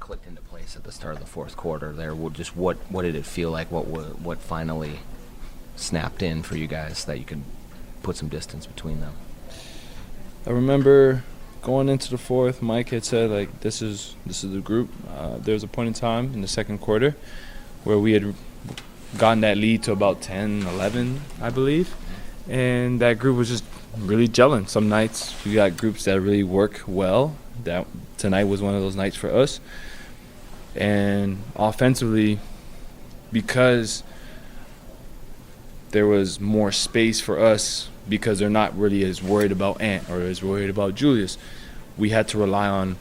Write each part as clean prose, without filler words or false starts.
clicked into place at the start of the fourth quarter there? What did it feel like? What finally snapped in for you guys that you could put some distance between them? I remember going into the fourth, Mike had said, like, this is the group. There was a point in time in the second quarter where we had gotten that lead to about 10, 11, I believe. And that group was just really gelling. Some nights we got groups that really work well. That tonight was one of those nights for us. And offensively, because there was more space for us, because they're not really as worried about Ant or as worried about Julius, we had to rely on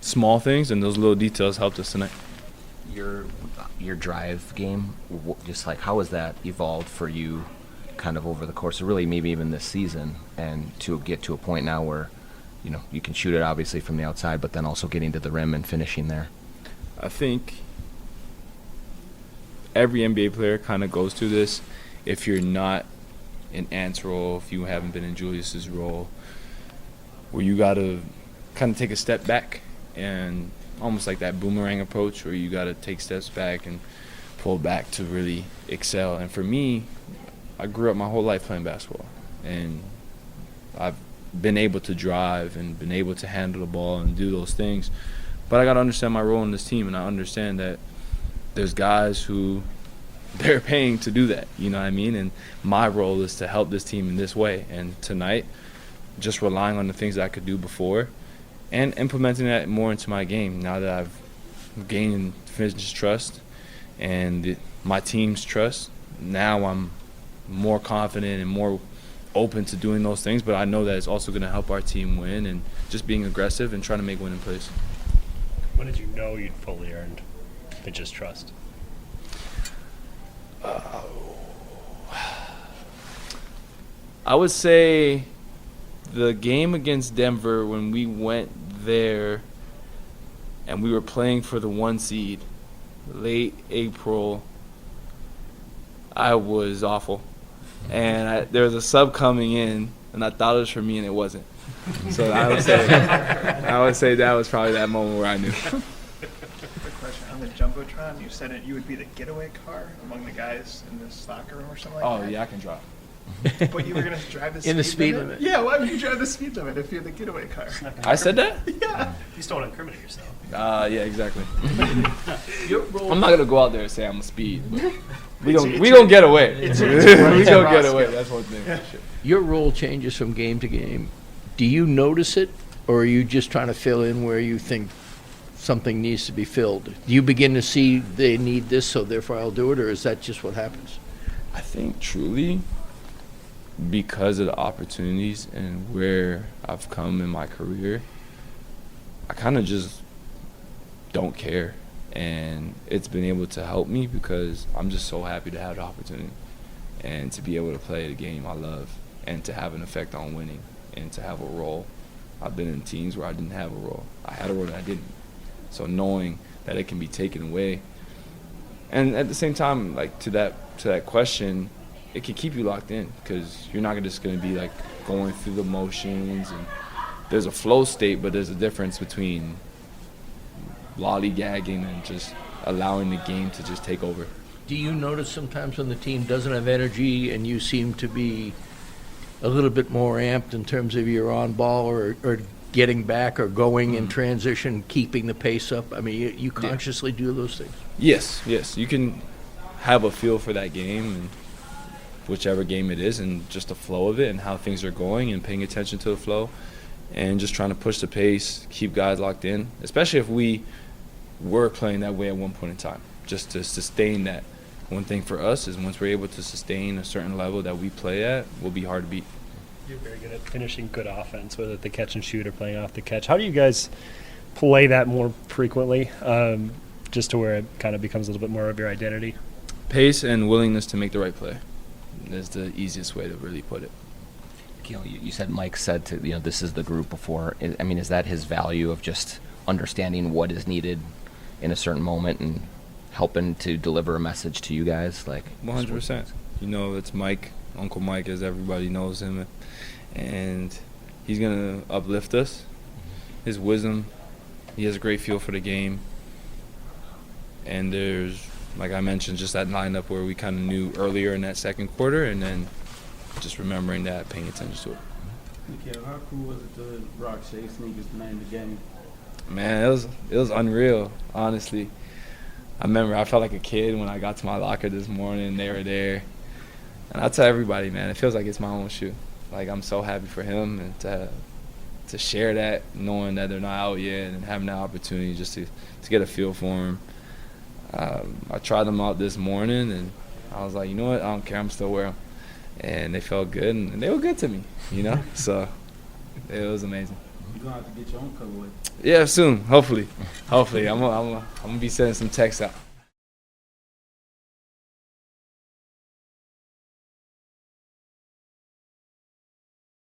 small things, and those little details helped us tonight. Your drive game, just like how has that evolved for you kind of over the course of really maybe even this season, and to get to a point now where you can shoot it obviously from the outside, but then also getting to the rim and finishing there? I think every NBA player kind of goes through this. If you're not in Ant's role, if you haven't been in Julius's role, where you got to kind of take a step back, and almost like that boomerang approach where you got to take steps back and pull back to really excel. And for me, I grew up my whole life playing basketball, and I've been able to drive and been able to handle the ball and do those things. But I got to understand my role in this team, and I understand that there's guys who they're paying to do that, you know what I mean? And my role is to help this team in this way. And tonight, just relying on the things that I could do before and implementing that more into my game now that I've gained Finn's trust and my team's trust. Now I'm more confident and more open to doing those things, but I know that it's also going to help our team win, and just being aggressive and trying to make winning plays. When did you know you'd fully earned Finn's trust? I would say the game against Denver, when we went there and we were playing for the 1 seed, late April, I was awful. And there was a sub coming in, and I thought it was for me, and it wasn't. So I would say that was probably that moment where I knew. Quick question. On the Jumbotron, you said you would be the getaway car among the guys in the locker room or something like that? Oh, yeah, I can drive. But you were going to drive the In the speed limit? Yeah, why would you drive the speed limit if you're the getaway car? I said that? Yeah. You just don't want to incriminate yourself. Yeah, exactly. Your role, I'm not going to go out there and say I'm a speed, but we gonna get away. We gonna get away. That's one thing. Yeah. For sure. your role changes from game to game. Do you notice it, or are you just trying to fill in where you think something needs to be filled? Do you begin to see they need this, so therefore I'll do it, or is that just what happens? I think truly, because of the opportunities and where I've come in my career, I kind of just don't care. And it's been able to help me because I'm just so happy to have the opportunity and to be able to play the game I love and to have an effect on winning and to have a role. I've been in teams where I didn't have a role. I had a role that I didn't. So knowing that it can be taken away, and at the same time, like to that question, it can keep you locked in because you're not just going to be like going through the motions, and there's a flow state, but there's a difference between lollygagging and just allowing the game to just take over. Do you notice sometimes when the team doesn't have energy and you seem to be a little bit more amped in terms of your on ball or getting back or going in transition, keeping the pace up? I mean, you consciously do those things? Yes. You can have a feel for that game and whichever game it is and just the flow of it and how things are going and paying attention to the flow and just trying to push the pace, keep guys locked in, especially if we were playing that way at one point in time, just to sustain that. One thing for us is once we're able to sustain a certain level that we play at, we'll be hard to beat. You're very good at finishing good offense, whether at the catch and shoot or playing off the catch. How do you guys play that more frequently, just to where it kind of becomes a little bit more of your identity? Pace and willingness to make the right play is the easiest way to really put it. You said Mike said this is the group before. I mean, is that his value of just understanding what is needed in a certain moment and helping to deliver a message to you guys? Like 100%. It's Mike, Uncle Mike, as everybody knows him, and he's going to uplift us. His wisdom He has a great feel for the game. And there's, like I mentioned, just that lineup where we kind of knew earlier in that second quarter, and then just remembering that, paying attention to it. Nickeil, how cool was it to rock Shea sneakers tonight in the game? Man, it was unreal, honestly. I remember I felt like a kid when I got to my locker this morning and they were there. And I'll tell everybody, man, it feels like it's my own shoe. Like, I'm so happy for him, and to share that, knowing that they're not out yet and having that opportunity just to get a feel for him. I tried them out this morning, and I was like, you know what, I don't care, I'm still wearing them. And they felt good, and they were good to me, you know? So it was amazing. You're going to have to get your own colorway. Yeah, soon, hopefully. Hopefully. I'm gonna be sending some texts out.